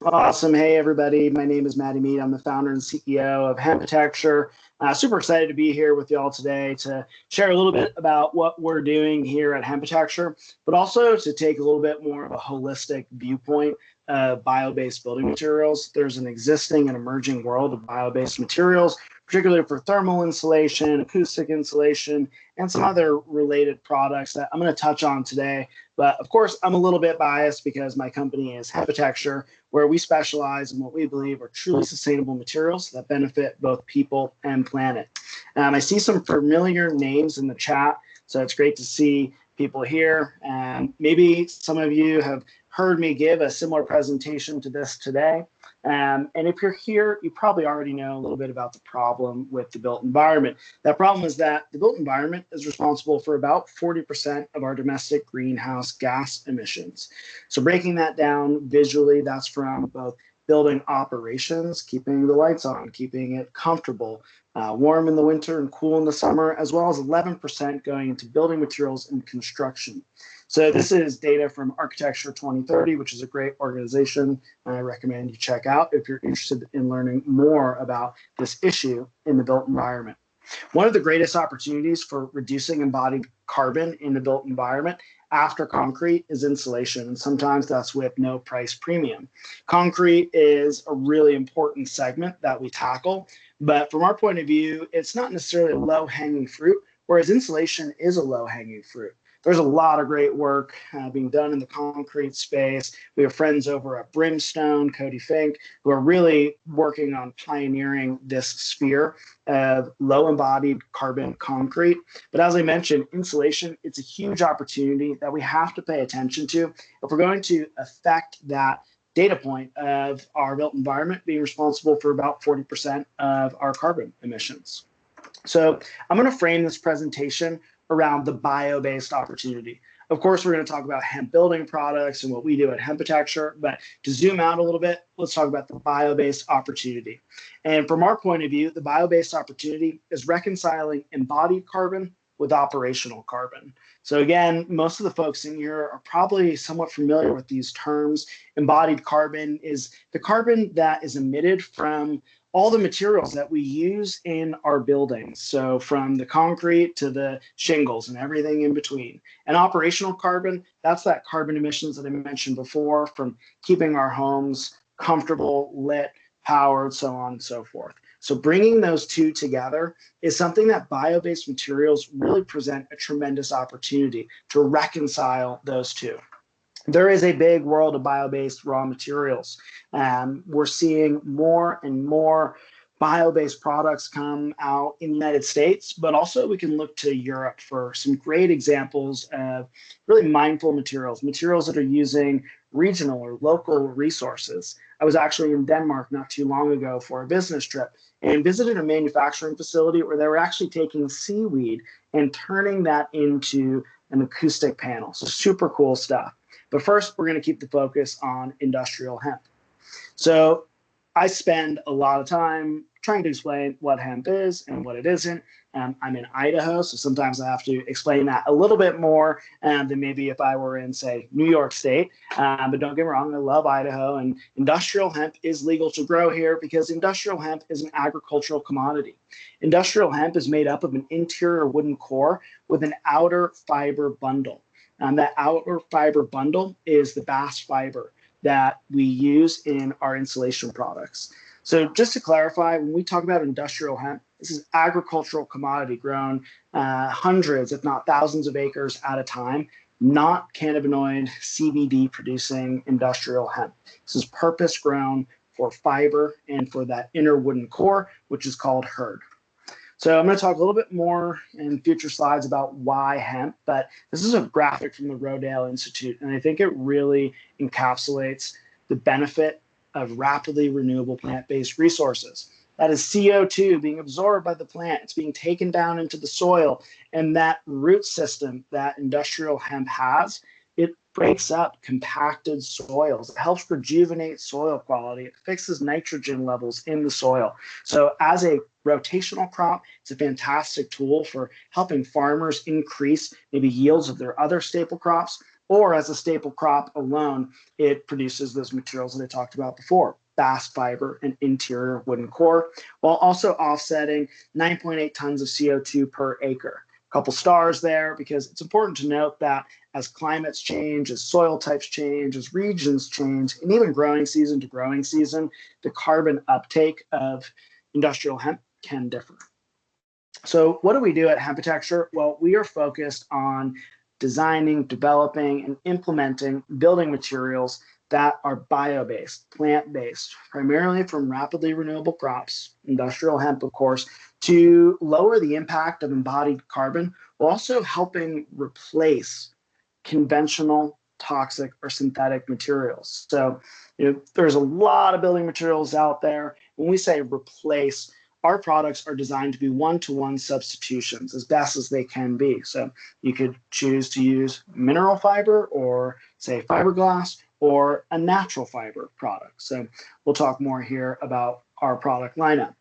Awesome. Hey, everybody. My name is Mead. I'm the founder and CEO of Hempitecture. Super excited to be here with you all today to share a little bit about what we're doing here at Hempitecture, but also to take a little bit more of a holistic viewpoint of bio-based building materials. There's an existing and emerging world of bio-based materials, particularly for thermal insulation, acoustic insulation, and some other related products that I'm going to touch on today. But of course, I'm a little bit biased because my company is Hempitecture, where we specialize in what we believe are truly sustainable materials that benefit both people and planet. I see some familiar names in the chat, so it's great to see people here. And maybe some of you have heard me give a similar presentation to this today. And if you're here, you probably already know a little bit about the problem with the built environment. That problem is that the built environment is responsible for about 40% of our domestic greenhouse gas emissions. So breaking that down visually, that's from both building operations, keeping the lights on, keeping it comfortable, warm in the winter and cool in the summer, as well as 11% going into building materials and construction. So this is data from Architecture 2030, which is a great organization I recommend you check out if you're interested in learning more about this issue in the built environment. One of the greatest opportunities for reducing embodied carbon in the built environment after concrete is insulation, and sometimes that's with no price premium. Concrete is a really important segment that we tackle, but from our point of view, it's not necessarily a low-hanging fruit, whereas insulation is a low-hanging fruit. There's a lot of great work being done in the concrete space. We have friends over at Brimstone, Cody Fink, who are really working on pioneering this sphere of low embodied carbon concrete. But as I mentioned, insulation, it's a huge opportunity that we have to pay attention to if we're going to affect that data point of our built environment being responsible for about 40% of our carbon emissions. So I'm going to frame this presentation around the bio-based opportunity. Of course, we're going to talk about hemp building products and what we do at Hempitecture, but to zoom out a little bit, let's talk about the bio-based opportunity. And from our point of view, the bio-based opportunity is reconciling embodied carbon with operational carbon. So again, most of the folks in here are probably somewhat familiar with these terms. Embodied carbon is the carbon that is emitted from all the materials that we use in our buildings. So from the concrete to the shingles and everything in between. And operational carbon, that's that carbon emissions that I mentioned before from keeping our homes comfortable, lit, powered, so on and so forth. So bringing those two together is something that bio-based materials really present a tremendous opportunity to reconcile those two. There is a big world of bio-based raw materials. We're seeing more and more bio-based products come out in the United States, but also we can look to Europe for some great examples of really mindful materials, materials that are using regional or local resources. I was actually in Denmark not too long ago for a business trip and visited a manufacturing facility where they were actually taking seaweed and turning that into an acoustic panel. So super cool stuff. But first, we're going to keep the focus on industrial hemp. So I spend a lot of time trying to explain what hemp is and what it isn't. I'm in Idaho, so sometimes I have to explain that a little bit more than maybe if I were in, say, New York State. But don't get me wrong, I love Idaho, and industrial hemp is legal to grow here because industrial hemp is an agricultural commodity. Industrial hemp is made up of an interior wooden core with an outer fiber bundle. That outer fiber bundle is the bast fiber that we use in our insulation products. So just to clarify, when we talk about industrial hemp, this is agricultural commodity grown hundreds, if not thousands of acres at a time, not cannabinoid CBD producing industrial hemp. This is purpose grown for fiber and for that inner wooden core, which is called hurd. So I'm going to talk a little bit more in future slides about why hemp, but this is a graphic from the Rodale Institute, and I think it really encapsulates the benefit of rapidly renewable plant-based resources. That is CO2 being absorbed by the plant. It's being taken down into the soil, and that root system that industrial hemp has, it breaks up compacted soils. It helps rejuvenate soil quality. It fixes nitrogen levels in the soil. So as a rotational crop, it's a fantastic tool for helping farmers increase maybe yields of their other staple crops, or as a staple crop alone, it produces those materials that I talked about before, bast fiber and interior wooden core, while also offsetting 9.8 tons of CO2 per acre. A couple stars there because it's important to note that as climates change, as soil types change, as regions change, and even growing season to growing season, the carbon uptake of industrial hemp can differ. So what do we do at Hempitecture? Well, we are focused on designing, developing, and implementing building materials that are bio-based, plant-based, primarily from rapidly renewable crops, industrial hemp, of course, to lower the impact of embodied carbon, while also helping replace conventional, toxic, or synthetic materials. So, there's a lot of building materials out there. When we say replace, our products are designed to be one-to-one substitutions as best as they can be. So you could choose to use mineral fiber or say fiberglass or a natural fiber product. So we'll talk more here about our product lineup.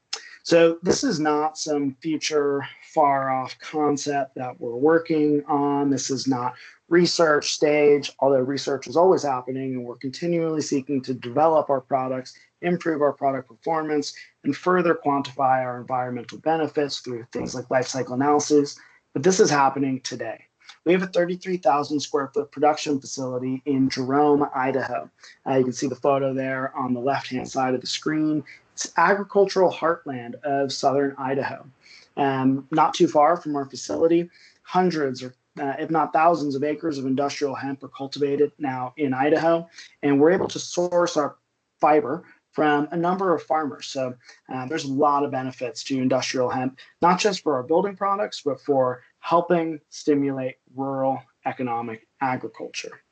So this is not some future far off concept that we're working on. This is not research stage, although research is always happening and we're continually seeking to develop our products, improve our product performance, and further quantify our environmental benefits through things like life cycle analysis. But this is happening today. We have a 33,000 square foot production facility in Jerome, Idaho. You can see the photo there on the left-hand side of the screen. It's agricultural heartland of southern Idaho. Not too far from our facility, hundreds or if not thousands of acres of industrial hemp are cultivated now in Idaho, and we're able to source our fiber from a number of farmers. So there's a lot of benefits to industrial hemp, not just for our building products, but for helping stimulate rural economic agriculture.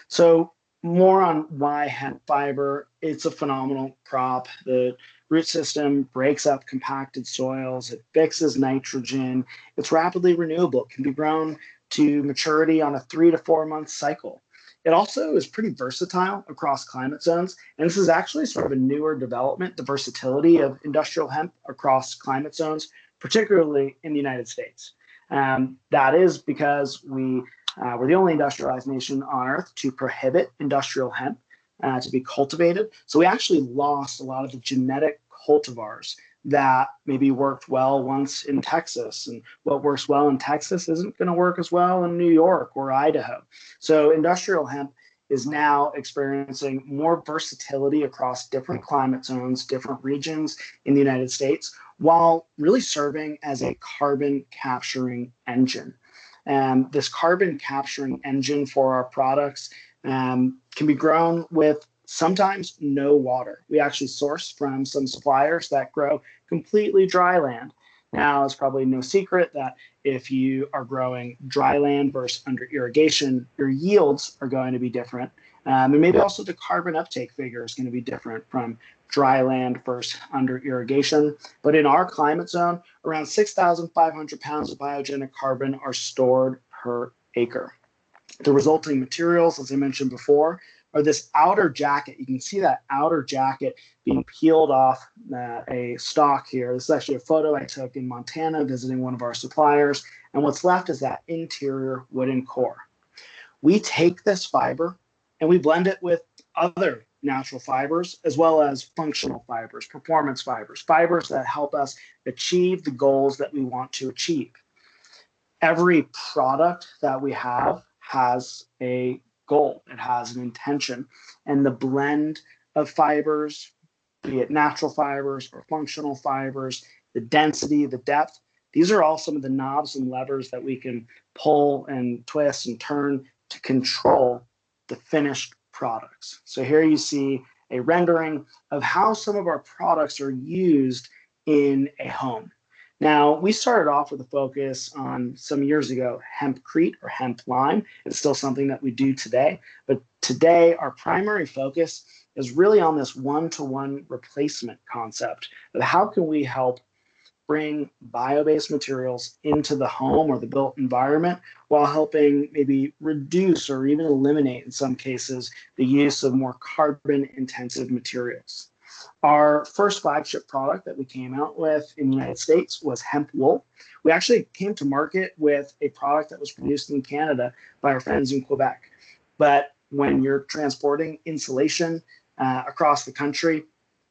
So more on why hemp fiber. It's a phenomenal crop. The root system breaks up compacted soils. It fixes nitrogen. It's rapidly renewable. It can be grown to maturity on a 3 to 4 month cycle. It also is pretty versatile across climate zones. And this is actually sort of a newer development, the versatility of industrial hemp across climate zones, particularly in the United States. That is because we're the only industrialized nation on earth to prohibit industrial hemp to be cultivated. So we actually lost a lot of the genetic cultivars that maybe worked well once in Texas. And what works well in Texas isn't going to work as well in New York or Idaho. So industrial hemp is now experiencing more versatility across different climate zones, different regions in the United States, while really serving as a carbon capturing engine. And this carbon capturing engine for our products can be grown with sometimes no water. We actually source from some suppliers that grow completely dry land. Now, it's probably no secret that if you are growing dry land versus under irrigation, your yields are going to be different. And maybe also the carbon uptake figure is going to be different from dry land versus under irrigation. But in our climate zone, around 6,500 pounds of biogenic carbon are stored per acre. The resulting materials, as I mentioned before, are this outer jacket. You can see that outer jacket being peeled off a stalk here. This is actually a photo I took in Montana visiting one of our suppliers. And what's left is that interior wooden core. We take this fiber and we blend it with other natural fibers, as well as functional fibers, performance fibers, fibers that help us achieve the goals that we want to achieve. Every product that we have has a goal, it has an intention, and the blend of fibers, be it natural fibers or functional fibers, the density, the depth, these are all some of the knobs and levers that we can pull and twist and turn to control the finished products. So here you see a rendering of how some of our products are used in a home. Now, we started off with a focus on some years ago, hempcrete or hemp lime. It's still something that we do today, but today our primary focus is really on this one-to-one replacement concept of how can we help bring bio-based materials into the home or the built environment while helping maybe reduce or even eliminate, in some cases, the use of more carbon-intensive materials. Our first flagship product that we came out with in the United States was hemp wool. We actually came to market with a product that was produced in Canada by our friends in Quebec. But when you're transporting insulation across the country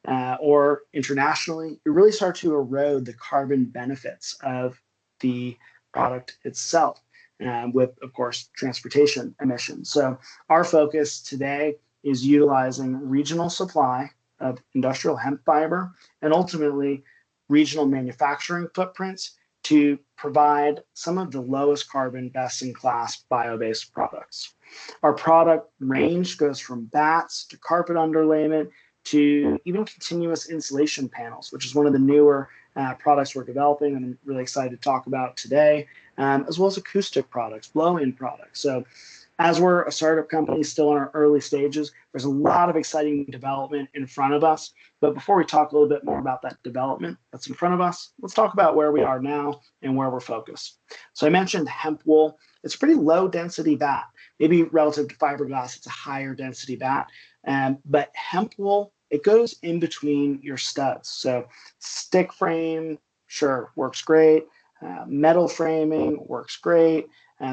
or internationally, you really start to erode the carbon benefits of the product itself, with, of course, transportation emissions. So our focus today is utilizing regional supply of industrial hemp fiber and ultimately regional manufacturing footprints to provide some of the lowest carbon, best in class bio-based products. Our product range goes from batts to carpet underlayment to even continuous insulation panels, which is one of the newer products we're developing and I'm really excited to talk about today, as well as acoustic products, blow-in products. So as we're a startup company still in our early stages, there's a lot of exciting development in front of us. But before we talk a little bit more about that development that's in front of us, let's talk about where we are now and where we're focused. So I mentioned hemp wool. It's a pretty low density batt. Maybe relative to fiberglass, it's a higher density batt. But hemp wool, it goes in between your studs. So stick frame, sure, works great. Metal framing works great.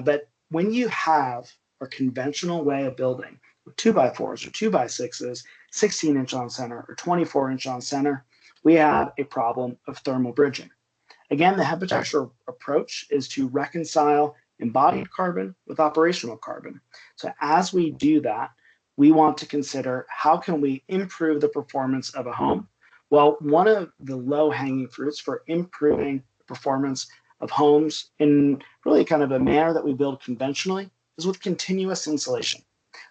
But when you have a conventional way of building with 2x4s or 2x6s, 16-inch on center or 24-inch on center, we have a problem of thermal bridging. Again, the Hempitecture approach is to reconcile embodied carbon with operational carbon. So as we do that, we want to consider how can we improve the performance of a home. Well, one of the low-hanging fruits for improving the performance of homes in really kind of a manner that we build conventionally is with continuous insulation.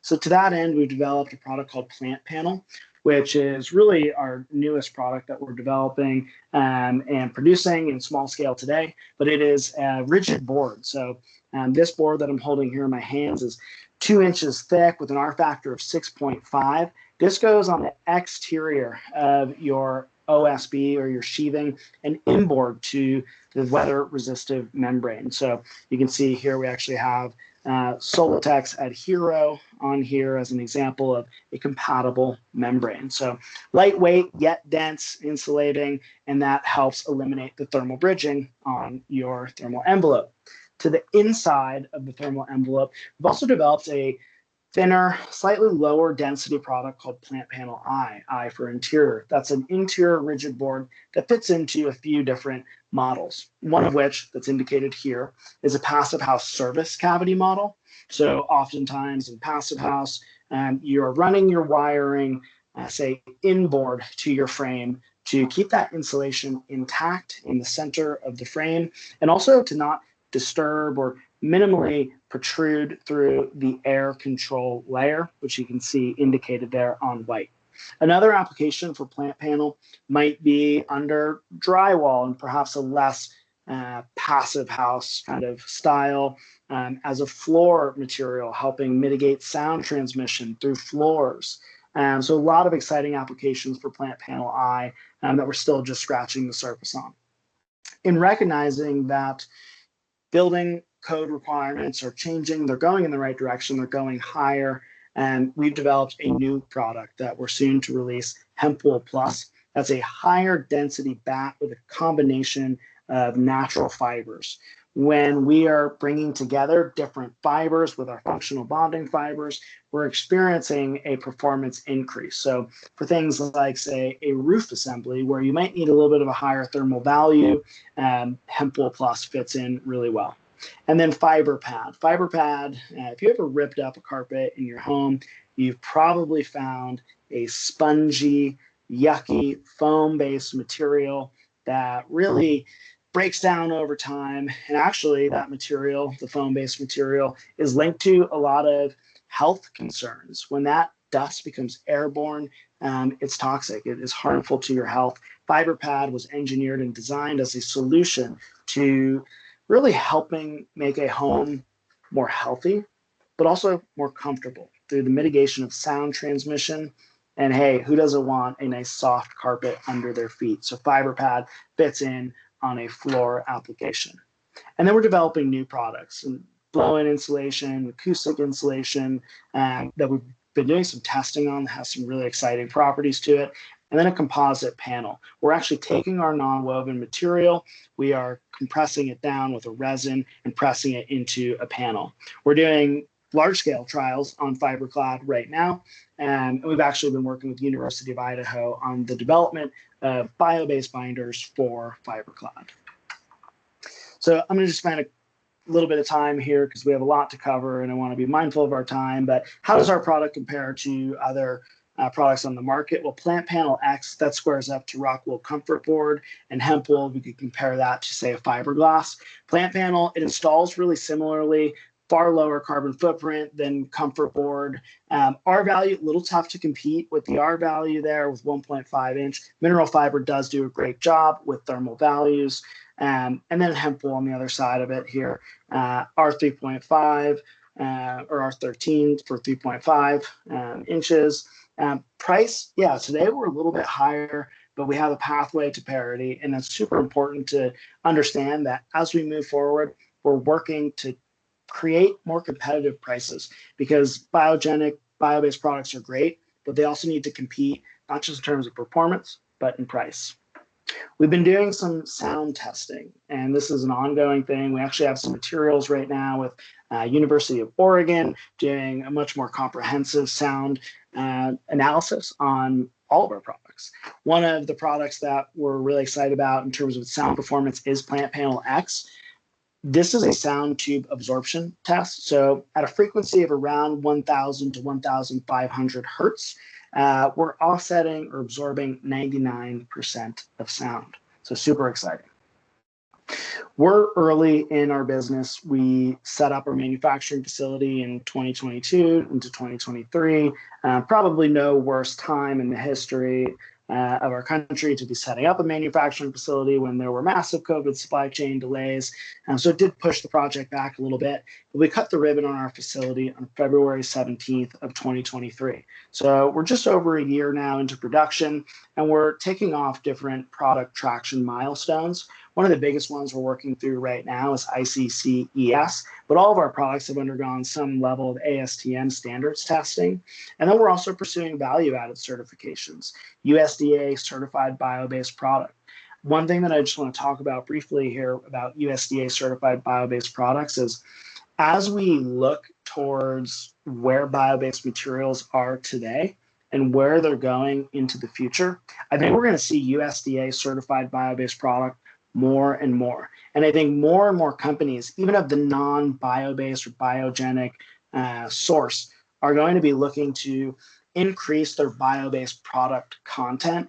So to that end, we've developed a product called Plant Panel, which is really our newest product that we're developing and producing in small scale today, but it is a rigid board. So this board that I'm holding here in my hands is 2 inches thick with an R factor of 6.5. This goes on the exterior of your OSB or your sheathing and inboard to the weather resistive membrane. So you can see here we actually have Solitex Adhero on here as an example of a compatible membrane. So lightweight yet dense insulating, and that helps eliminate the thermal bridging on your thermal envelope. To the inside of the thermal envelope, we've also developed a thinner, slightly lower density product called Plant Panel I for interior. That's an interior rigid board that fits into a few different models. One of which, that's indicated here, is a passive house service cavity model. So oftentimes in passive house, you're running your wiring, say, inboard to your frame to keep that insulation intact in the center of the frame, and also to not disturb or minimally protrude through the air control layer, which you can see indicated there on white. Another application for Plant Panel might be under drywall and perhaps a less passive house kind of style as a floor material, helping mitigate sound transmission through floors. So a lot of exciting applications for Plant Panel I that we're still just scratching the surface on. In recognizing that building code requirements are changing, they're going in the right direction, they're going higher, and we've developed a new product that we're soon to release, Hemp Wool Plus. That's a higher density batt with a combination of natural fibers. When we are bringing together different fibers with our functional bonding fibers, we're experiencing a performance increase. So for things like, say, a roof assembly, where you might need a little bit of a higher thermal value, Hemp Wool Plus fits in really well. And then Fiber Pad. Fiber Pad, if you ever ripped up a carpet in your home, you've probably found a spongy, yucky, foam-based material that really breaks down over time. And actually, that material, the foam-based material, is linked to a lot of health concerns. When that dust becomes airborne, it's toxic. It is harmful to your health. Fiber Pad was engineered and designed as a solution to really helping make a home more healthy, but also more comfortable through the mitigation of sound transmission. And hey, who doesn't want a nice soft carpet under their feet? So Fiber Pad fits in on a floor application. And then we're developing new products and blow-in insulation, acoustic insulation that we've been doing some testing on, that has some really exciting properties to it. and then a composite panel. We're actually taking our non-woven material, we are compressing it down with a resin and pressing it into a panel. We're doing large-scale trials on fiberclad right now, and we've actually been working with the University of Idaho on the development of bio-based binders for fiberclad. So I'm going to just spend a little bit of time here because we have a lot to cover and I want to be mindful of our time. But how does our product compare to other products on the market? Well, Plant Panel X, that squares up to rock wool comfort board, and hemp wool, we could compare that to, say, a fiberglass. Plant Panel, it installs really similarly, far lower carbon footprint than comfort board. R value, a little tough to compete with the R value there with 1.5 inch. Mineral fiber does do a great job with thermal values. And then hemp wool on the other side of it here, R3.5 or R13 for 3.5 inches. Price, yeah, today we're a little bit higher, but we have a pathway to parity. And it's super important to understand that as we move forward, we're working to create more competitive prices because biogenic, bio-based products are great, but they also need to compete, not just in terms of performance, but in price. We've been doing some sound testing, and this is an ongoing thing. We actually have some materials right now with University of Oregon doing a much more comprehensive sound analysis on all of our products. One of the products that we're really excited about in terms of sound performance is Plant Panel X. This is a sound tube absorption test. So at a frequency of around 1,000 to 1,500 hertz, we're offsetting or absorbing 99% of sound. So super exciting. We're early in our business. We set up our manufacturing facility in 2022 into 2023. Probably no worse time in the history of our country to be setting up a manufacturing facility when there were massive COVID supply chain delays. So it did push the project back a little bit, but we cut the ribbon on our facility on February 17th of 2023. So we're just over a year now into production, and we're taking off different product traction milestones. One of the biggest ones we're working through right now is ICC-ES, but all of our products have undergone some level of ASTM standards testing. And then we're also pursuing value-added certifications, USDA certified bio-based product. One thing that I just want to talk about briefly here about USDA certified bio-based products is as we look towards where bio-based materials are today and where they're going into the future, I think we're going to see USDA certified bio-based product more and more. And I think more and more companies, even of the non-bio-based or biogenic source, are going to be looking to increase their bio-based product content.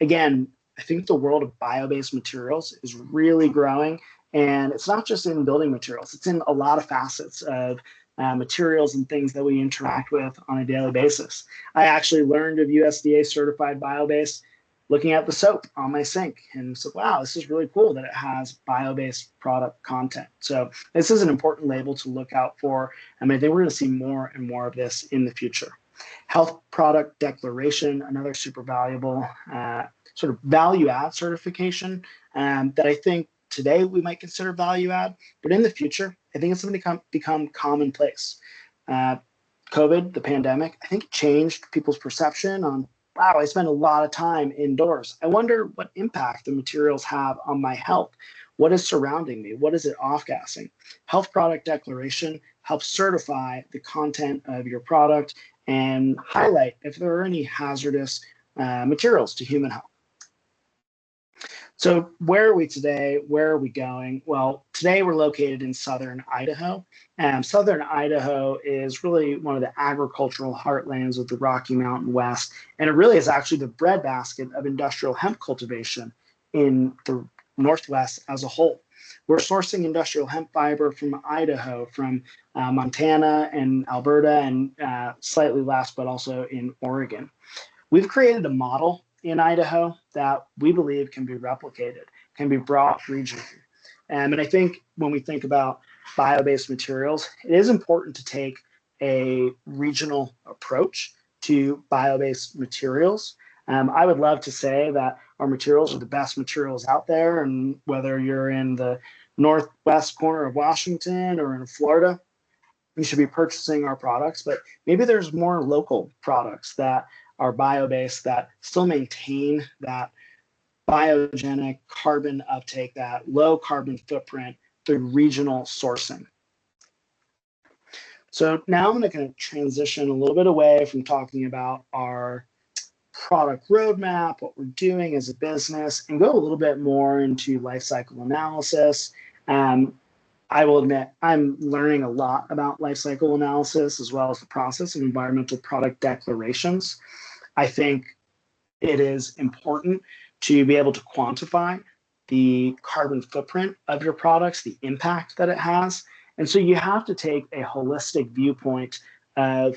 Again, I think the world of bio-based materials is really growing, and it's not just in building materials, it's in a lot of facets of materials and things that we interact with on a daily basis. I actually learned of USDA certified bio-based looking at the soap on my sink and said, wow, this is really cool that it has bio-based product content. So this is an important label to look out for. I mean, I think we're going to see more and more of this in the future. Health product declaration, another super valuable sort of value add certification that I think today we might consider value add, but in the future, I think it's going to become commonplace. COVID, the pandemic, I think it changed people's perception on, wow, I spend a lot of time indoors. I wonder what impact the materials have on my health. What is surrounding me? What is it off-gassing? Health product declaration helps certify the content of your product and highlight if there are any hazardous materials to human health. So where are we today? Where are we going? Well, today we're located in southern Idaho. Southern Idaho is really one of the agricultural heartlands of the Rocky Mountain West, and it really is actually the breadbasket of industrial hemp cultivation in the Northwest as a whole. We're sourcing industrial hemp fiber from Idaho, from Montana and Alberta, and slightly less, but also in Oregon. We've created a model in Idaho that we believe can be replicated, can be brought regionally. And I think when we think about bio-based materials, it is important to take a regional approach to bio-based materials. I would love to say that our materials are the best materials out there, and whether you're in the northwest corner of Washington or in Florida, you should be purchasing our products, but maybe there's more local products that are bio-based that still maintain that biogenic carbon uptake, that low carbon footprint through regional sourcing. So now I'm going to transition a little bit away from talking about our product roadmap, what we're doing as a business, and go a little bit more into life cycle analysis. I will admit I'm learning a lot about life cycle analysis as well as the process of environmental product declarations. I think it is important to be able to quantify the carbon footprint of your products, the impact that it has. And so you have to take a holistic viewpoint of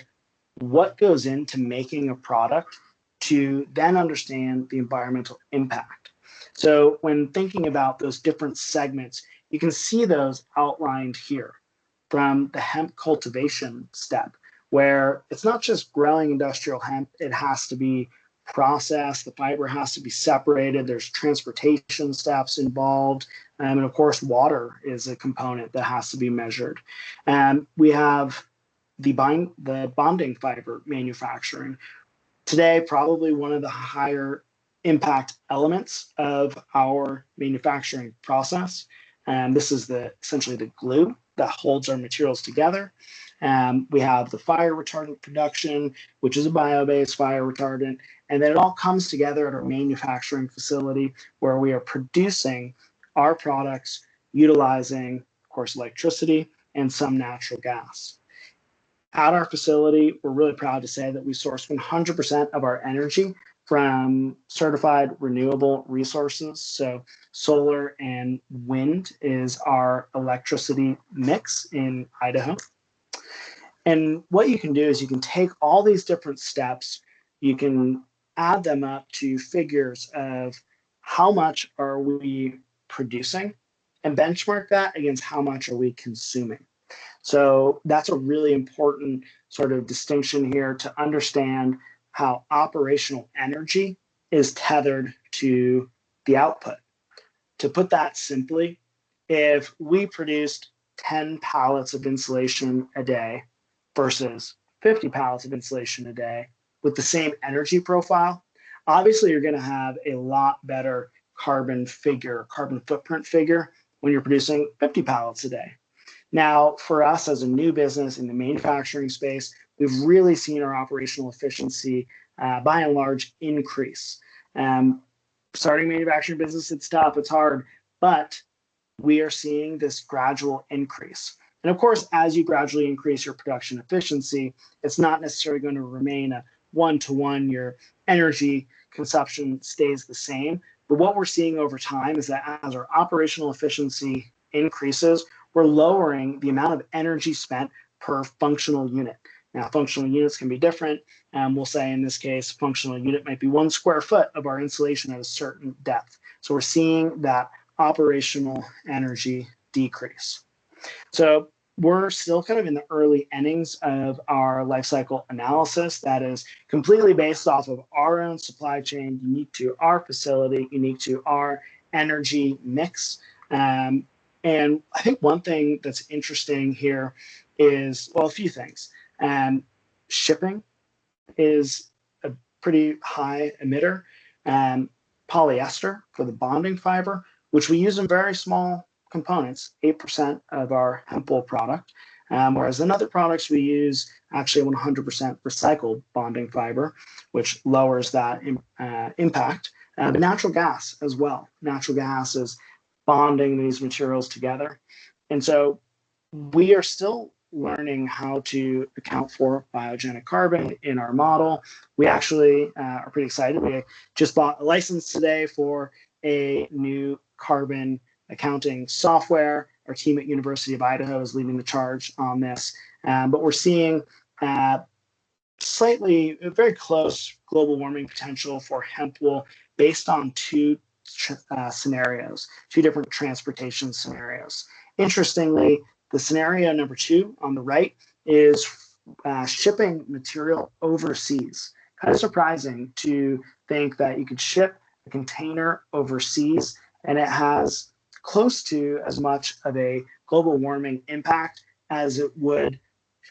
what goes into making a product to then understand the environmental impact. So when thinking about those different segments, you can see those outlined here from the hemp cultivation step, where it's not just growing industrial hemp, it has to be processed, the fiber has to be separated, there's transportation steps involved, and of course, water is a component that has to be measured. And we have the bonding fiber manufacturing. Today, probably one of the higher impact elements of our manufacturing process. And this is essentially the glue that holds our materials together. We have the fire retardant production, which is a bio-based fire retardant. And then it all comes together at our manufacturing facility where we are producing our products utilizing, of course, electricity and some natural gas. At our facility, we're really proud to say that we source 100% of our energy from certified renewable resources. So solar and wind is our electricity mix in Idaho. And what you can do is you can take all these different steps, you can add them up to figures of how much are we producing and benchmark that against how much are we consuming. So that's a really important sort of distinction here to understand how operational energy is tethered to the output. To put that simply, if we produced 10 pallets of insulation a day versus 50 pallets of insulation a day with the same energy profile, obviously you're going to have a lot better carbon footprint figure when you're producing 50 pallets a day. Now, for us as a new business in the manufacturing space, we've really seen our operational efficiency by and large increase. Starting manufacturing business, it's tough, it's hard, but we are seeing this gradual increase. And of course, as you gradually increase your production efficiency, it's not necessarily going to remain a one-to-one, your energy consumption stays the same. But what we're seeing over time is that as our operational efficiency increases, we're lowering the amount of energy spent per functional unit. Now, functional units can be different. We'll say in this case, functional unit might be 1 square foot of our insulation at a certain depth. So we're seeing that operational energy decrease. So we're still kind of in the early innings of our life cycle analysis that is completely based off of our own supply chain, unique to our facility, unique to our energy mix. And I think one thing that's interesting here is, well, a few things. Shipping is a pretty high emitter. Polyester for the bonding fiber, which we use in very small components, 8% of our hemp wool product, whereas in other products we use actually 100% recycled bonding fiber, which lowers that impact. But natural gas as well. Natural gas is bonding these materials together. And so we are still learning how to account for biogenic carbon in our model. We actually are pretty excited. We just bought a license today for a new carbon accounting software. Our team at University of Idaho is leading the charge on this. But we're seeing very close global warming potential for hemp wool based on two scenarios, two different transportation scenarios. Interestingly, the scenario number 2 on the right is shipping material overseas. Kind of surprising to think that you could ship a container overseas and it has close to as much of a global warming impact as it would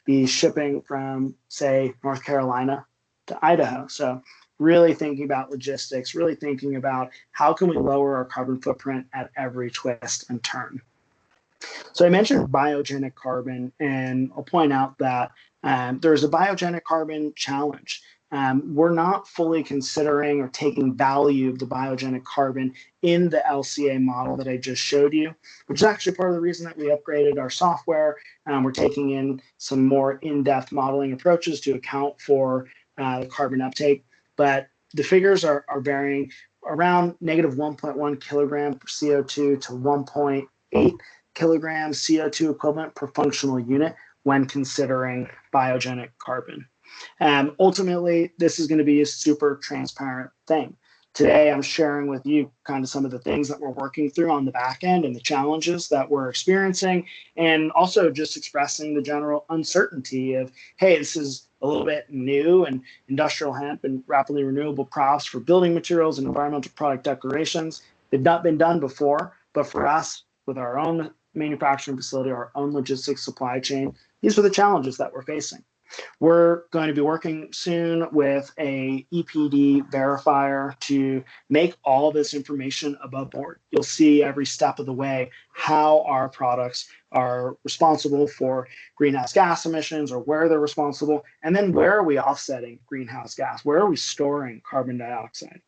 be shipping from, say, North Carolina to Idaho. So really thinking about logistics, really thinking about how can we lower our carbon footprint at every twist and turn. So I mentioned biogenic carbon, and I'll point out that there's a biogenic carbon challenge. We're not fully considering or taking value of the biogenic carbon in the LCA model that I just showed you, which is actually part of the reason that we upgraded our software. We're taking in some more in-depth modeling approaches to account for the carbon uptake, but the figures are varying around negative 1.1 kilogram per CO2 to 1.8 kilograms CO2 equivalent per functional unit when considering biogenic carbon. Ultimately, this is going to be a super transparent thing. Today, I'm sharing with you kind of some of the things that we're working through on the back end and the challenges that we're experiencing, and also just expressing the general uncertainty of, hey, this is a little bit new, and industrial hemp and rapidly renewable crops for building materials and environmental product declarations, they've not been done before, but for us, with our own manufacturing facility, our own logistics supply chain, these are the challenges that we're facing. We're going to be working soon with a EPD verifier to make all this information above board. You'll see every step of the way how our products are responsible for greenhouse gas emissions, or where they're responsible, and then where are we offsetting greenhouse gas? Where are we storing carbon dioxide?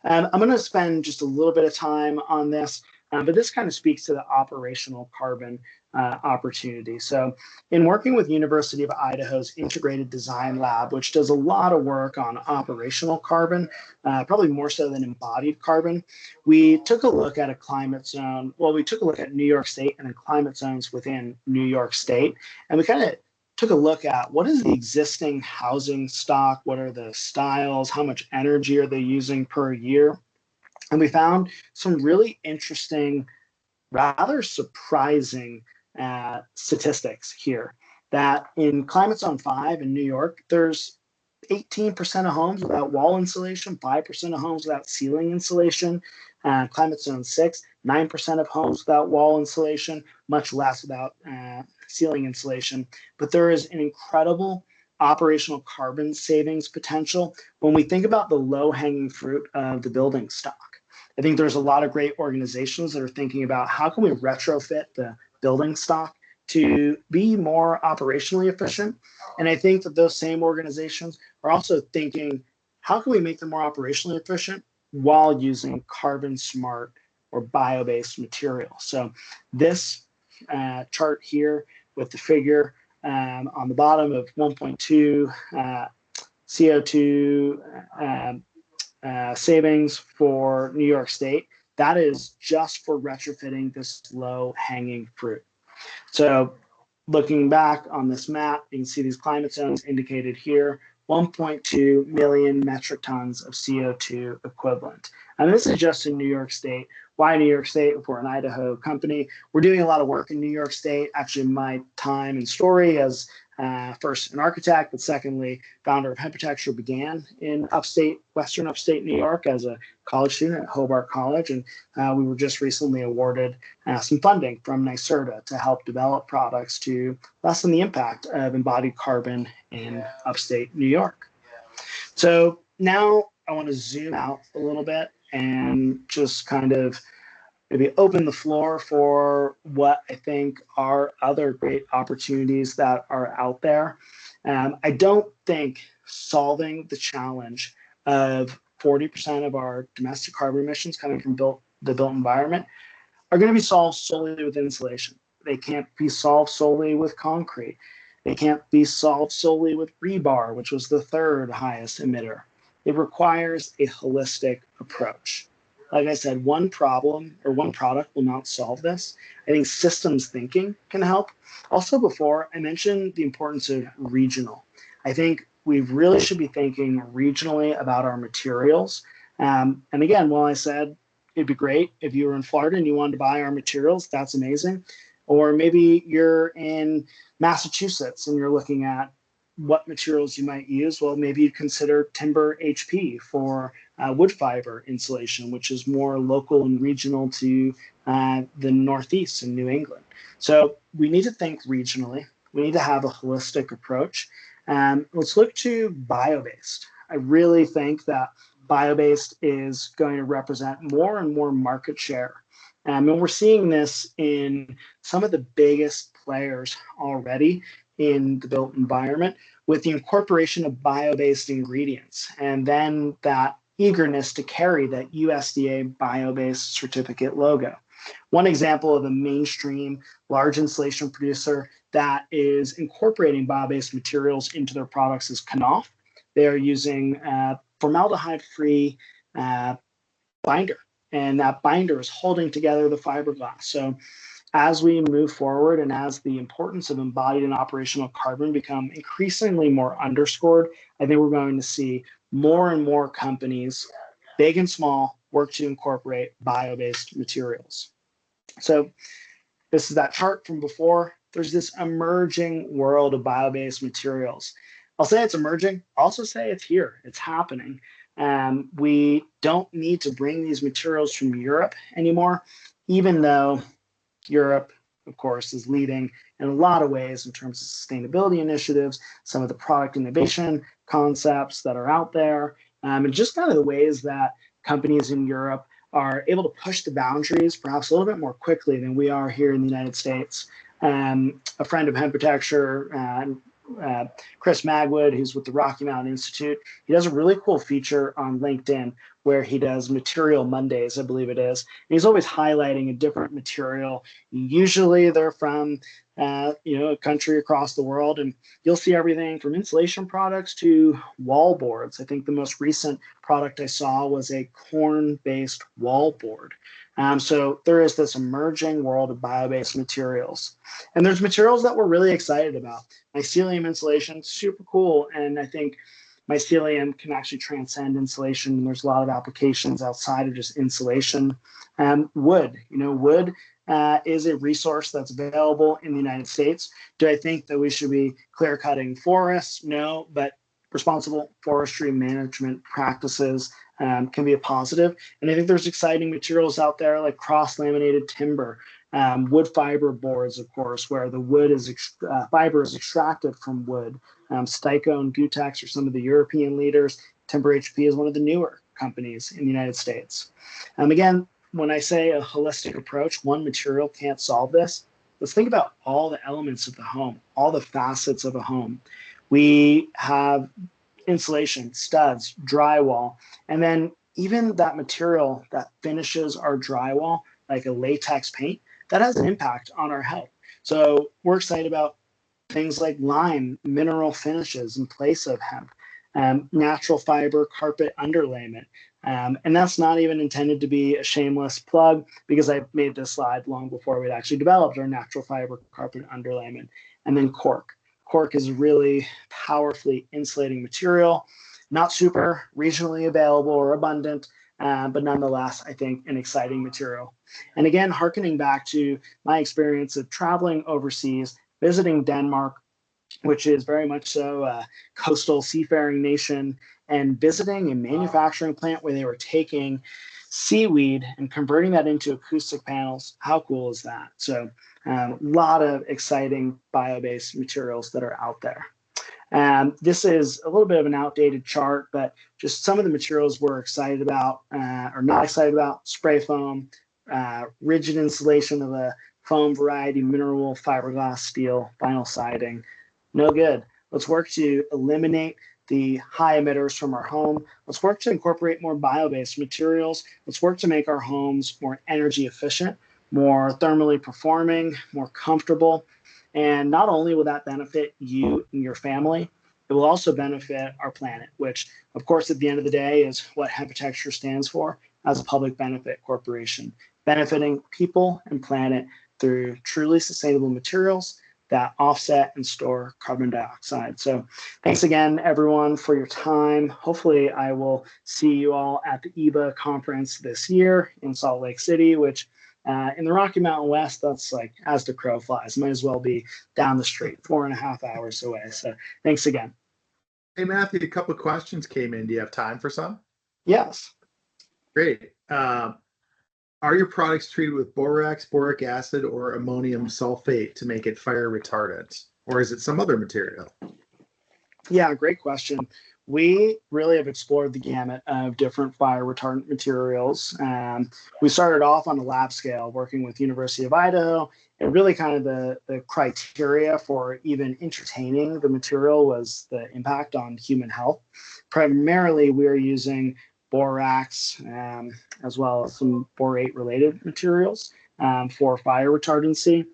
I'm going to spend just a little bit of time on this, but this kind of speaks to the operational carbon opportunity. So in working with University of Idaho's Integrated Design Lab, which does a lot of work on operational carbon, probably more so than embodied carbon, we took a look at a climate zone. Well, we took a look at New York State and the climate zones within New York State, and we kind of took a look at what is the existing housing stock, what are the styles, how much energy are they using per year. And we found some really interesting, rather surprising statistics here, that in Climate Zone 5 in New York, there's 18% of homes without wall insulation, 5% of homes without ceiling insulation. Climate Zone 6, 9% of homes without wall insulation, much less without ceiling insulation. But there is an incredible operational carbon savings potential when we think about the low-hanging fruit of the building stock. I think there's a lot of great organizations that are thinking about how can we retrofit the building stock to be more operationally efficient. And I think that those same organizations are also thinking, how can we make them more operationally efficient while using carbon smart or bio-based material? So this chart here with the figure on the bottom of 1.2 CO2 savings for New York State, that is just for retrofitting this low-hanging fruit. So looking back on this map, you can see these climate zones indicated here, 1.2 million metric tons of CO2 equivalent. And this is just in New York State. Why New York State? If we're an Idaho company, we're doing a lot of work in New York State. Actually, my time and story as first an architect, but secondly, founder of Hempitecture began in western upstate New York as a college student at Hobart College. And we were just recently awarded some funding from NYSERDA to help develop products to lessen the impact of embodied carbon in upstate New York. So now I want to zoom out a little bit and just kind of maybe open the floor for what I think are other great opportunities that are out there. I don't think solving the challenge of 40% of our domestic carbon emissions coming from the built environment are going to be solved solely with insulation. They can't be solved solely with concrete. They can't be solved solely with rebar, which was the third highest emitter. It requires a holistic approach. Like I said, one problem or one product will not solve this. I think systems thinking can help. Also, before I mentioned the importance of regional. I think we really should be thinking regionally about our materials. And again, while I said it'd be great if you were in Florida and you wanted to buy our materials, that's amazing. Or maybe you're in Massachusetts and you're looking at what materials you might use. Well, maybe you'd consider timber HP for wood fiber insulation, which is more local and regional to the Northeast and New England. So we need to think regionally. We need to have a holistic approach. Let's look to bio-based. I really think that bio-based is going to represent more and more market share. And we're seeing this in some of the biggest players already in the built environment with the incorporation of bio-based ingredients and then that eagerness to carry that USDA bio-based certificate logo. One example of a mainstream large insulation producer that is incorporating bio-based materials into their products is Knauf. They are using formaldehyde-free binder, and that binder is holding together the fiberglass. So as we move forward and as the importance of embodied and operational carbon become increasingly more underscored, I think we're going to see more and more companies, big and small, work to incorporate bio-based materials. So this is that chart from before. There's this emerging world of bio-based materials. I'll say it's emerging. I'll also say it's here. It's happening. We don't need to bring these materials from Europe anymore, even though Europe, of course, is leading in a lot of ways in terms of sustainability initiatives, some of the product innovation concepts that are out there, and just kind of the ways that companies in Europe are able to push the boundaries perhaps a little bit more quickly than we are here in the United States. A friend of Hempitecture, Chris Magwood, who's with the Rocky Mountain Institute, he does a really cool feature on LinkedIn where he does Material Mondays, I believe it is. And he's always highlighting a different material. Usually they're from a country across the world, and you'll see everything from insulation products to wall boards. I think the most recent product I saw was a corn-based wall board. So there is this emerging world of bio-based materials. And there's materials that we're really excited about. Mycelium insulation, super cool. And I think mycelium can actually transcend insulation. There's a lot of applications outside of just insulation. Wood, wood is a resource that's available in the United States. Do I think that we should be clear cutting forests? No, but responsible forestry management practices can be a positive. And I think there's exciting materials out there like cross-laminated timber, wood fiber boards, of course, where the wood is fiber is extracted from wood. Styco and Gutex are some of the European leaders. Timber HP is one of the newer companies in the United States. Again, when I say a holistic approach, one material can't solve this. Let's think about all the elements of the home, all the facets of a home. We have insulation, studs, drywall, and then even that material that finishes our drywall, like a latex paint, that has an impact on our health. So we're excited about things like lime, mineral finishes in place of hemp, natural fiber carpet underlayment. And that's not even intended to be a shameless plug because I made this slide long before we'd actually developed our natural fiber carpet underlayment. And then cork. Cork is a really powerfully insulating material, not super regionally available or abundant, but nonetheless, I think an exciting material. And again, hearkening back to my experience of traveling overseas, visiting Denmark, which is very much so a coastal seafaring nation, and visiting a manufacturing plant where they were taking seaweed and converting that into acoustic panels. How cool is that? So a lot of exciting bio-based materials that are out there. This is a little bit of an outdated chart, but just some of the materials we're excited about or not excited about: spray foam, rigid insulation of a foam variety, mineral, fiberglass, steel, vinyl siding. No good. Let's work to eliminate the high emitters from our home. Let's work to incorporate more bio-based materials. Let's work to make our homes more energy efficient, more thermally performing, more comfortable. And not only will that benefit you and your family, it will also benefit our planet, which, of course, at the end of the day is what Hempitecture stands for as a public benefit corporation, benefiting people and planet through truly sustainable materials that offset and store carbon dioxide. So thanks again, everyone, for your time. Hopefully I will see you all at the EBA conference this year in Salt Lake City, which in the Rocky Mountain West, that's like as the crow flies. Might as well be down the street, 4.5 hours away. So thanks again. Hey, Matthew, a couple of questions came in. Do you have time for some? Yes. Great. Are your products treated with borax, boric acid, or ammonium sulfate to make it fire retardant? Or is it some other material? Yeah, great question. We really have explored the gamut of different fire retardant materials. We started off on a lab scale working with University of Idaho, and really kind of the criteria for even entertaining the material was the impact on human health. Primarily, we are using borax as well as some borate related materials for fire retardancy.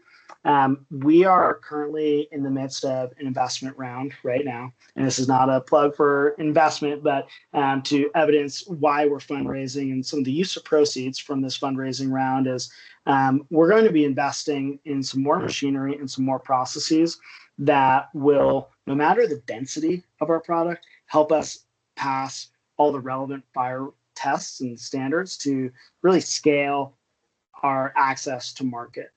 We are currently in the midst of an investment round right now. And this is not a plug for investment, but to evidence why we're fundraising and some of the use of proceeds from this fundraising round is we're going to be investing in some more machinery and some more processes that will, no matter the density of our product, help us pass all the relevant fire tests and standards to really scale our access to market.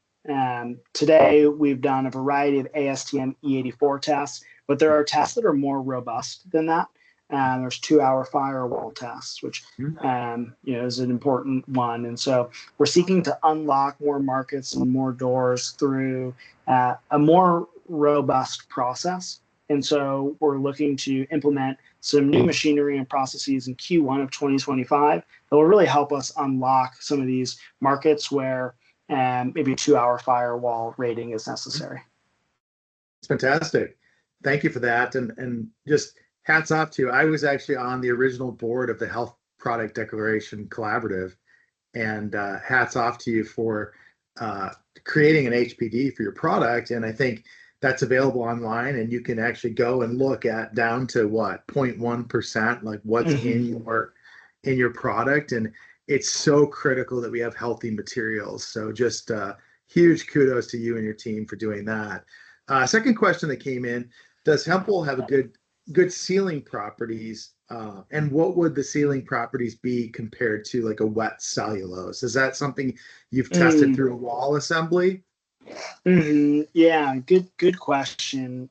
Today, we've done a variety of ASTM E84 tests, but there are tests that are more robust than that. There's 2-hour firewall tests, which is an important one. And so we're seeking to unlock more markets and more doors through a more robust process. And so we're looking to implement some new machinery and processes in Q1 of 2025 that will really help us unlock some of these markets where maybe a 2-hour firewall rating is necessary. It's fantastic. Thank you for that. And just hats off to you. I was actually on the original board of the Health Product Declaration Collaborative, and hats off to you for creating an HPD for your product. And I think that's available online, and you can actually go and look at down to what 0.1%, like what's in your product. And it's so critical that we have healthy materials. So just huge kudos to you and your team for doing that. Second question that came in: does hemp wool have a good sealing properties? And what would the sealing properties be compared to like a wet cellulose? Is that something you've tested through a wall assembly? Yeah, good question.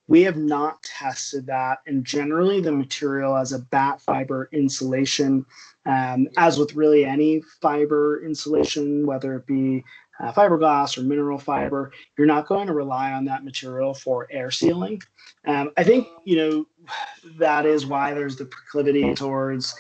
We have not tested that, and generally the material as a batt fiber insulation, as with really any fiber insulation, whether it be fiberglass or mineral fiber, you're not going to rely on that material for air sealing. I think that is why there's the proclivity towards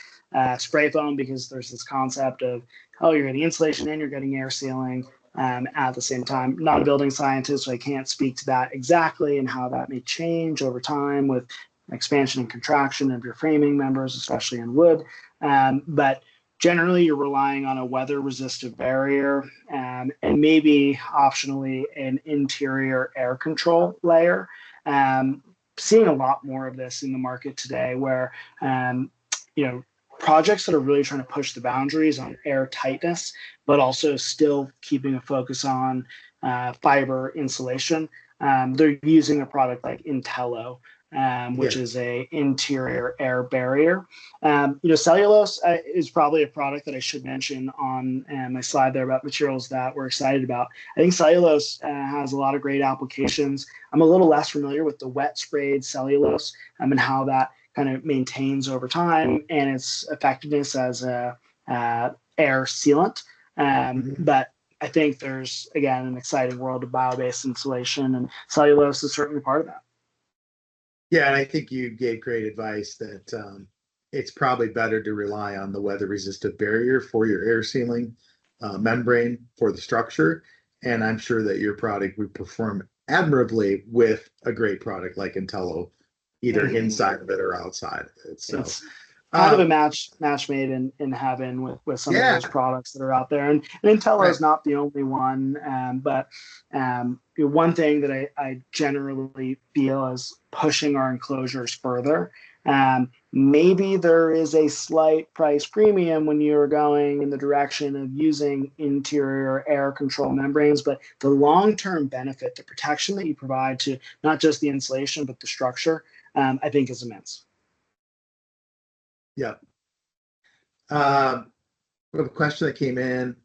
spray foam, because there's this concept of, oh, you're getting insulation and you're getting air sealing at the same time. I'm not a building scientist, so I can't speak to that exactly and how that may change over time with expansion and contraction of your framing members, especially in wood. But generally, you're relying on a weather-resistant barrier and maybe optionally an interior air control layer. Seeing a lot more of this in the market today where, projects that are really trying to push the boundaries on air tightness, but also still keeping a focus on fiber insulation. They're using a product like Intello, which is a interior air barrier. Cellulose is probably a product that I should mention on my slide there about materials that we're excited about. I think cellulose has a lot of great applications. I'm a little less familiar with the wet sprayed cellulose and how that kind of maintains over time and its effectiveness as a air sealant. But I think there's, again, an exciting world of bio-based insulation, and cellulose is certainly part of that. Yeah, and I think you gave great advice that it's probably better to rely on the weather-resistant barrier for your air sealing membrane for the structure. And I'm sure that your product would perform admirably with a great product like Intello, either inside of it or outside of it. So it's kind of a match made in heaven with some of those products that are out there. And Intello is not the only one, but one thing that I generally feel is pushing our enclosures further. Maybe there is a slight price premium when you're going in the direction of using interior air control membranes, but the long-term benefit, the protection that you provide to not just the insulation, but the structure, I think is immense. Yeah. We have a question that came in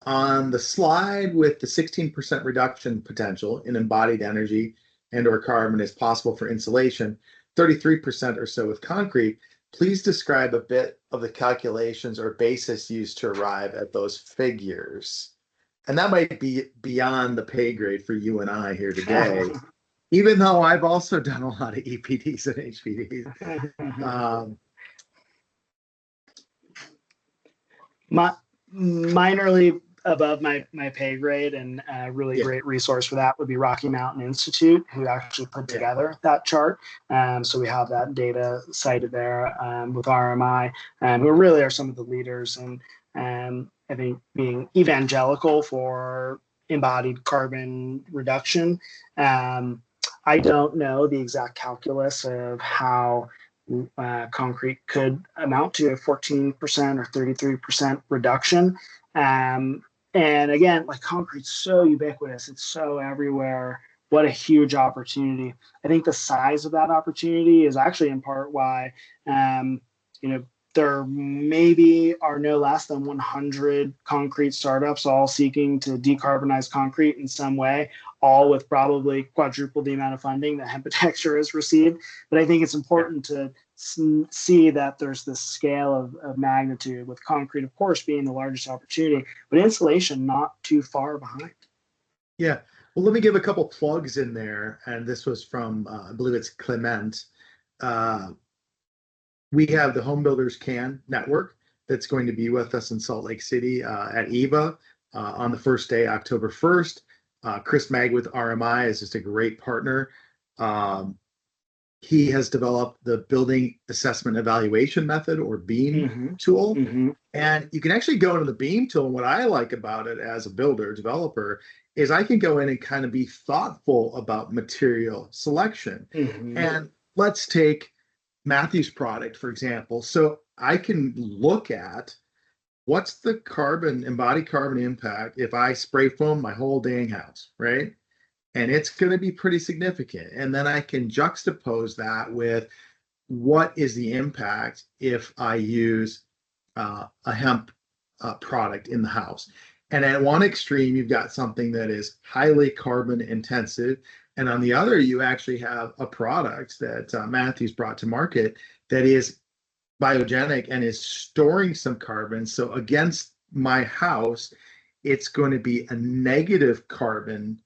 on the slide with the 16% reduction potential in embodied energy and or carbon is possible for insulation, 33% or so with concrete. Please describe a bit of the calculations or basis used to arrive at those figures. And that might be beyond the pay grade for you and I here today. even though I've also done a lot of EPDs and HPDs. Minorly above my pay grade, and a really great resource for that would be Rocky Mountain Institute, who actually put together that chart. So we have that data cited there with RMI, who really are some of the leaders, and I think being evangelical for embodied carbon reduction. I don't know the exact calculus of how concrete could amount to a 14% or 33% reduction. And again, like, concrete's so ubiquitous, it's so everywhere. What a huge opportunity. I think the size of that opportunity is actually in part why, there maybe are no less than 100 concrete startups all seeking to decarbonize concrete in some way, all with probably quadruple the amount of funding that Hempitecture has received. But I think it's important to see that there's this scale of magnitude, with concrete, of course, being the largest opportunity, but insulation not too far behind. Yeah. Well, let me give a couple plugs in there. And this was from, I believe it's Clement. We have the Home Builders Can Network that's going to be with us in Salt Lake City at EVA on the first day, October 1st. Chris Mag with RMI is just a great partner. He has developed the Building Assessment Evaluation Method, or BEAM tool. And you can actually go into the BEAM tool. And what I like about it as a builder, developer, is I can go in and kind of be thoughtful about material selection. And let's take Matthew's product, for example. So I can look at what's the embodied carbon impact if I spray foam my whole dang house, right? And it's going to be pretty significant. And then I can juxtapose that with what is the impact if I use a hemp product in the house. And at one extreme, you've got something that is highly carbon intensive. And on the other, you actually have a product that Matthew's brought to market that is biogenic and is storing some carbon. So against my house, it's going to be a negative carbon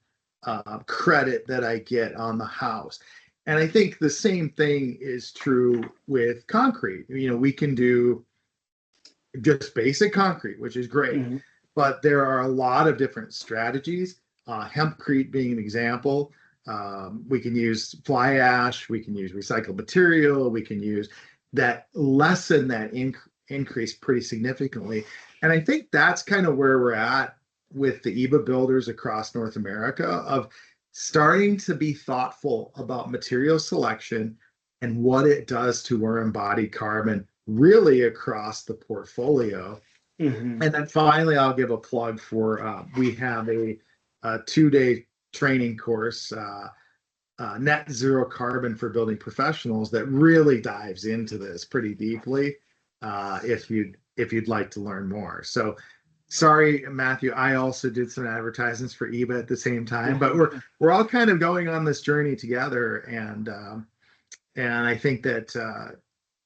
credit that I get on the house. And I think the same thing is true with concrete. We can do just basic concrete, which is great, but there are a lot of different strategies. Hempcrete being an example. We can use fly ash, we can use recycled material, we can use that, lessen that increase pretty significantly. And I think that's kind of where we're at with the EBA builders across North America, of starting to be thoughtful about material selection and what it does to our embodied carbon really across the portfolio. And then finally, I'll give a plug for, we have a 2-day training course, Net Zero Carbon for Building Professionals, that really dives into this pretty deeply, if you'd like to learn more. So sorry, Matthew, I also did some advertisements for EBA at the same time, but we're all kind of going on this journey together. And I think that,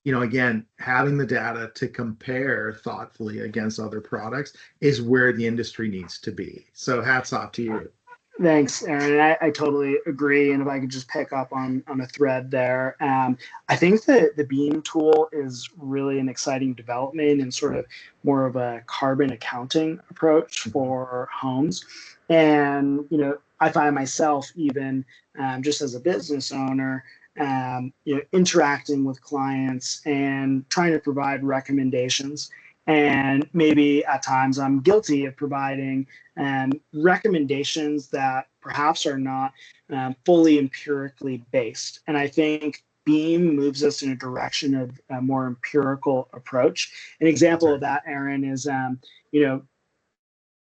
again, having the data to compare thoughtfully against other products is where the industry needs to be. So hats off to you. Thanks, Aaron. I totally agree. And if I could just pick up on a thread there, I think that the BEAM tool is really an exciting development and sort of more of a carbon accounting approach for homes. And, I find myself, even just as a business owner, interacting with clients and trying to provide recommendations. And maybe at times I'm guilty of providing recommendations that perhaps are not fully empirically based. And I think BEAM moves us in a direction of a more empirical approach. An example of that, Aaron, is,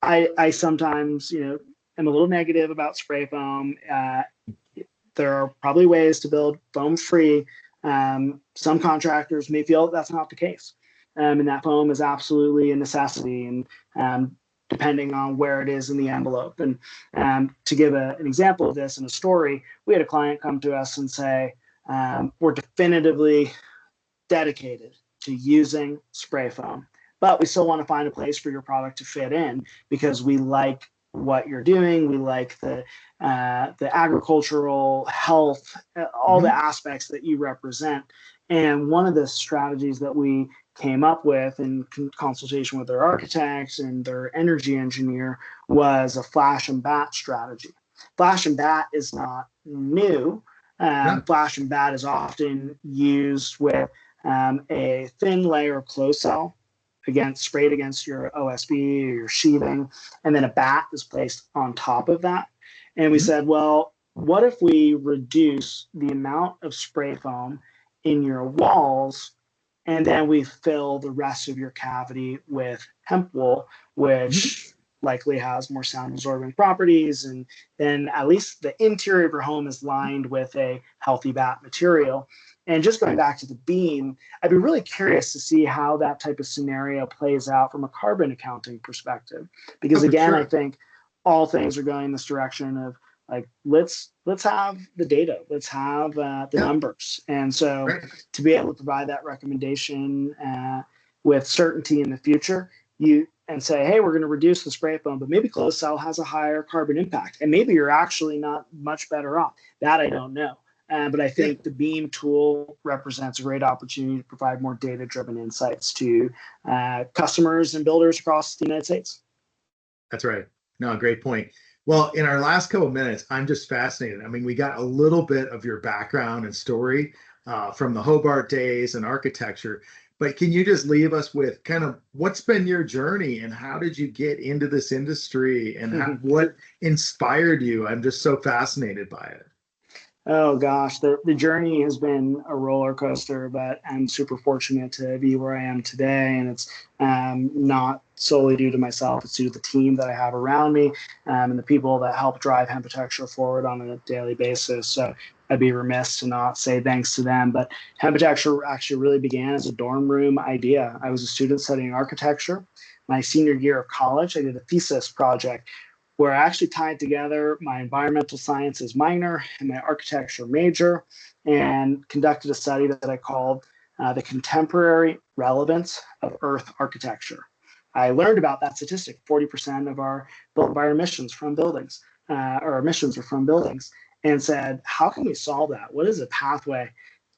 I sometimes, am a little negative about spray foam. There are probably ways to build foam free. Some contractors may feel that's not the case. And that foam is absolutely a necessity, and depending on where it is in the envelope. And to give an example of this in a story, we had a client come to us and say, we're definitively dedicated to using spray foam, but we still want to find a place for your product to fit in, because we like what you're doing. We like the agricultural health, all the Mhm. aspects that you represent. And one of the strategies that we came up with in consultation with their architects and their energy engineer was a flash and batt strategy. Flash and batt is not new. Yeah. Flash and batt is often used with a thin layer of closed cell sprayed against your OSB or your sheathing, and then a batt is placed on top of that. And we Mhm. said, well, what if we reduce the amount of spray foam in your walls, and then we fill the rest of your cavity with hemp wool, Mhm. which likely has more sound absorbing properties, and then at least the interior of your home is lined with a healthy batt material. And just going back to the beam, I'd be really curious to see how that type of scenario plays out from a carbon accounting perspective. Because Oh, for again, I sure. think all things are going in this direction of like let's have the data, let's have the Yeah. numbers, and so Right. to be able to provide that recommendation with certainty in the future, you and say, hey, we're going to reduce the spray foam, but maybe closed cell has a higher carbon impact, and maybe you're actually not much better off. That I don't know. But I Yeah. think the Beam tool represents a great opportunity to provide more data-driven insights to customers and builders across the United States. That's right. No, great point. Well, in our last couple of minutes, I'm just fascinated. I mean, we got a little bit of your background and story from the Hobart days and architecture, but can you just leave us with kind of what's been your journey and how did you get into this industry and what inspired you? I'm just so fascinated by it. Oh gosh, the journey has been a roller coaster, but I'm super fortunate to be where I am today. And it's not solely due to myself, it's due to the team that I have around me and the people that help drive Hempitecture forward on a daily basis. So I'd be remiss to not say thanks to them. But Hempitecture actually really began as a dorm room idea. I was a student studying architecture. My senior year of college, I did a thesis project where I actually tied together my environmental sciences minor and my architecture major and conducted a study that I called the contemporary relevance of Earth architecture. I learned about that statistic 40% of our built environment emissions from buildings, or emissions are from buildings, and said, how can we solve that? What is a pathway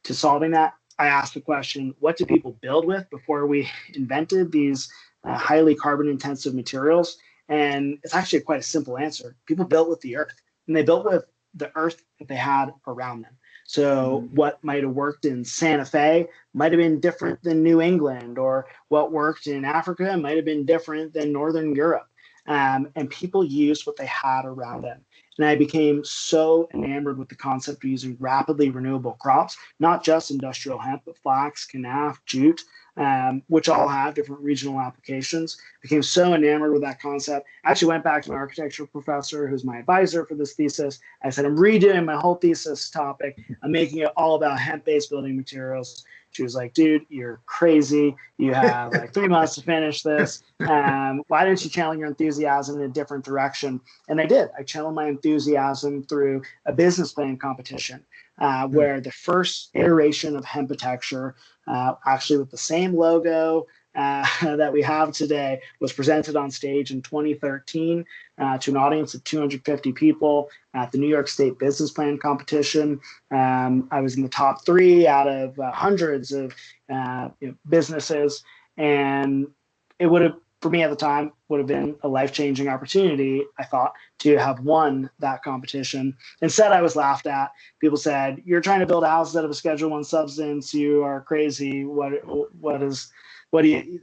to solving that? I asked the question, what did people build with before we invented these highly carbon intensive materials? And it's actually quite a simple answer. People built with the earth, and they built with the earth that they had around them. So Mhm. what might have worked in Santa Fe might have been different than New England, or what worked in Africa might have been different than Northern Europe. And people used what they had around them. And I became so enamored with the concept of using rapidly renewable crops, not just industrial hemp, but flax, canaf, jute, which all have different regional applications. Became so enamored with that concept. I actually went back to my architecture professor, who's my advisor for this thesis. I said, I'm redoing my whole thesis topic. I'm making it all about hemp-based building materials. She was like, dude, you're crazy. You have like 3 months to finish this. Why don't you channel your enthusiasm in a different direction? And I did. I channeled my enthusiasm through a business plan competition where the first iteration of Hempitecture, actually with the same logo that we have today, was presented on stage in 2013 to an audience of 250 people at the New York State Business Plan Competition. I was in the top three out of hundreds of businesses, and it would have, for me at the time, would have been a life-changing opportunity, I thought, to have won that competition. Instead, I was laughed at. People said, "You're trying to build a house out of a Schedule One substance. You are crazy.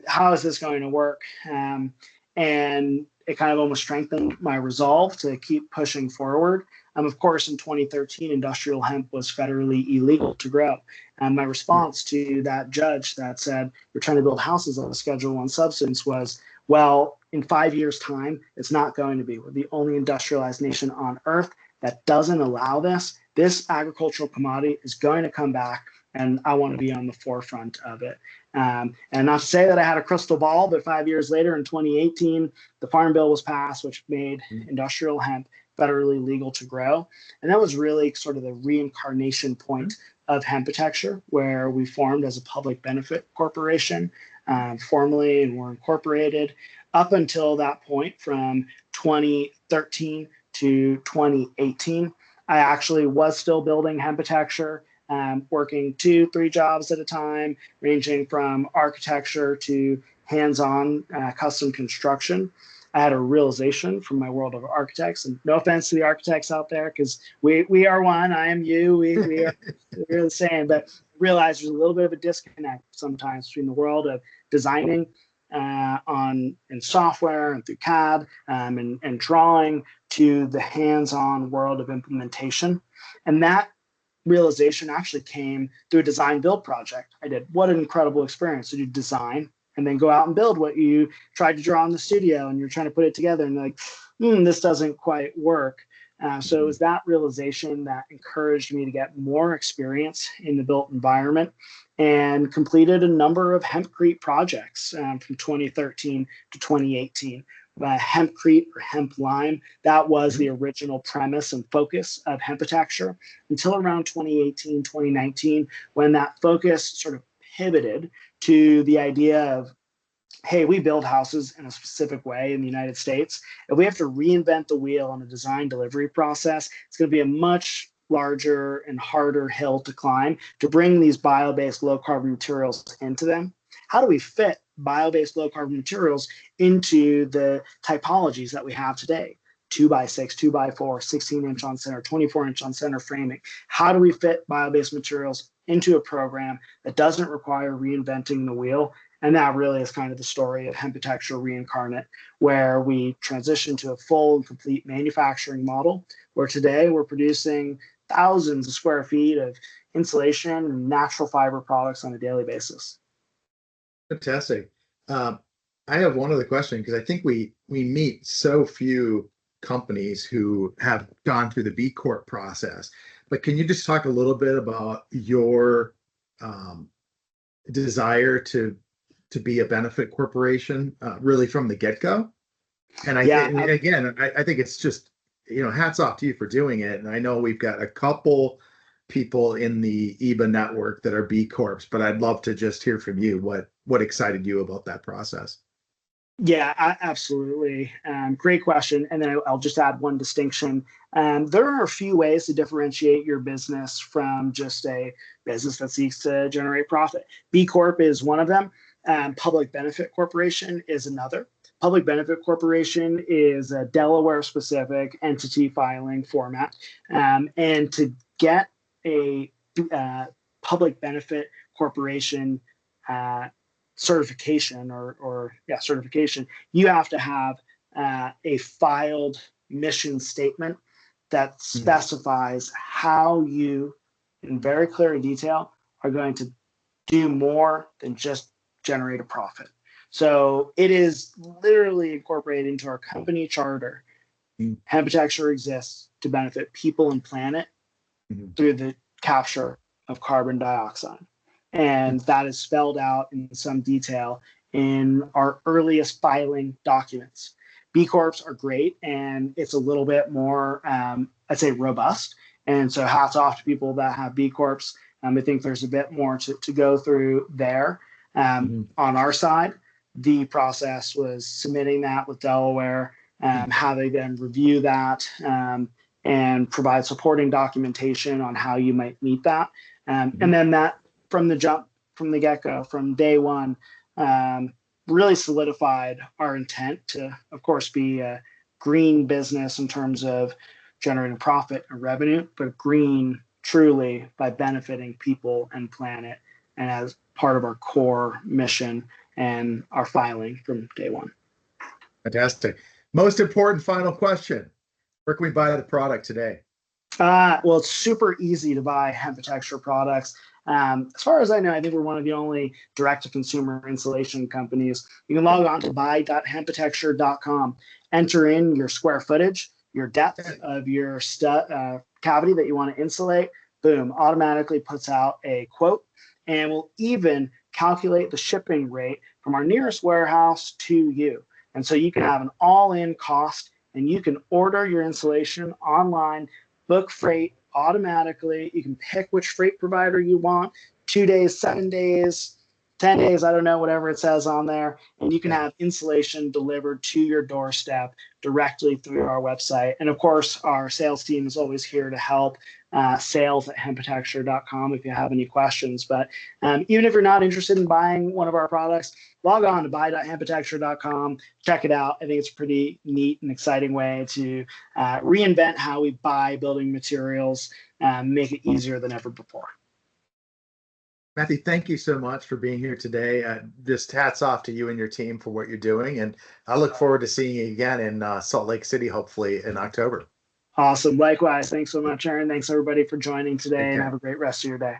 How is this going to work?" And it kind of almost strengthened my resolve to keep pushing forward. Of course, in 2013, industrial hemp was federally illegal to grow. And my response to that judge that said, we're trying to build houses on a Schedule One substance was, well, in 5 years' time, it's not going to be. We're the only industrialized nation on earth that doesn't allow this. This agricultural commodity is going to come back, and I want to be on the forefront of it. And not to say that I had a crystal ball, but 5 years later, in 2018, the Farm Bill was passed, which made industrial hemp federally legal to grow. And that was really sort of the reincarnation point of Hempitecture, where we formed as a public benefit corporation formally, and were incorporated. Up until that point, from 20 2013 to 2018. I actually was still building Hempitecture, working 2-3 jobs at a time, ranging from architecture to hands-on custom construction. I had a realization from my world of architects, and no offense to the architects out there, because we are one. I am you. We're the same. But realize there's a little bit of a disconnect sometimes between the world of designing in software and through CAD and drawing to the hands-on world of implementation. And that realization actually came through a design build project I did. What an incredible experience to do design and then go out and build what you tried to draw in the studio, and you're trying to put it together and like, this doesn't quite work. So it was that realization that encouraged me to get more experience in the built environment, and completed a number of hempcrete projects from 2013 to 2018. Hempcrete or hemp lime, that was the original premise and focus of Hempitecture until around 2018, 2019, when that focus sort of pivoted to the idea of, hey, we build houses in a specific way in the United States. If we have to reinvent the wheel on the design delivery process, it's going to be a much larger and harder hill to climb to bring these bio-based low carbon materials into them. How do we fit bio-based low carbon materials into the typologies that we have today? 2x6, 2x4, 16-inch on center, 24-inch on center framing. How do we fit bio-based materials into a program that doesn't require reinventing the wheel? And that really is kind of the story of Hempitecture Reincarnate, where we transition to a full and complete manufacturing model, where today we're producing thousands of square feet of insulation and natural fiber products on a daily basis. Fantastic. I have one other question, because I think we meet so few companies who have gone through the B Corp process. But can you just talk a little bit about your desire to be a benefit corporation, really from the get-go? And I think it's just, hats off to you for doing it. And I know we've got a couple people in the EBA network that are B Corps, but I'd love to just hear from you what excited you about that process. Yeah, absolutely. Great question. And then I'll just add one distinction. There are a few ways to differentiate your business from just a business that seeks to generate profit. B Corp is one of them. Public Benefit Corporation is another. Public Benefit Corporation is a Delaware-specific entity filing format. And to get a Public Benefit Corporation certification certification, you have to have a filed mission statement that specifies how you, in very clear detail, are going to do more than just generate a profit. So it is literally incorporated into our company charter. Hempitecture exists to benefit people and planet through the capture of carbon dioxide. And that is spelled out in some detail in our earliest filing documents. B Corps are great, and it's a little bit more, I'd say, robust. And so hats off to people that have B Corps. I think there's a bit more to go through there. On our side, the process was submitting that with Delaware, having them review that, and provide supporting documentation on how you might meet that. And then that, from the jump, from the get-go, from day one, really solidified our intent to, of course, be a green business in terms of generating profit and revenue, but green truly by benefiting people and planet, and as part of our core mission and our filing from day one. Fantastic. Most important final question. Where can we buy the product today? Well, it's super easy to buy Hempitecture products. As far as I know, I think we're one of the only direct-to-consumer insulation companies. You can log on to buy.hempitecture.com, enter in your square footage, your depth of your cavity that you want to insulate. Boom, automatically puts out a quote, and will even calculate the shipping rate from our nearest warehouse to you. And so you can have an all-in cost, and you can order your insulation online, book freight automatically. You can pick which freight provider you want, 2 days, 7 days, 10 days, I don't know, whatever it says on there, and you can have insulation delivered to your doorstep directly through our website. And of course, our sales team is always here to help. Sales@hempitecture.com if you have any questions. But even if you're not interested in buying one of our products, log on to buy.hempitecture.com, check it out. I think it's a pretty neat and exciting way to reinvent how we buy building materials, make it easier than ever before. Matthew, thank you so much for being here today. Just hats off to you and your team for what you're doing. And I look forward to seeing you again in Salt Lake City, hopefully in October. Awesome. Likewise. Thanks so much, Aaron. Thanks everybody for joining today, and have a great rest of your day.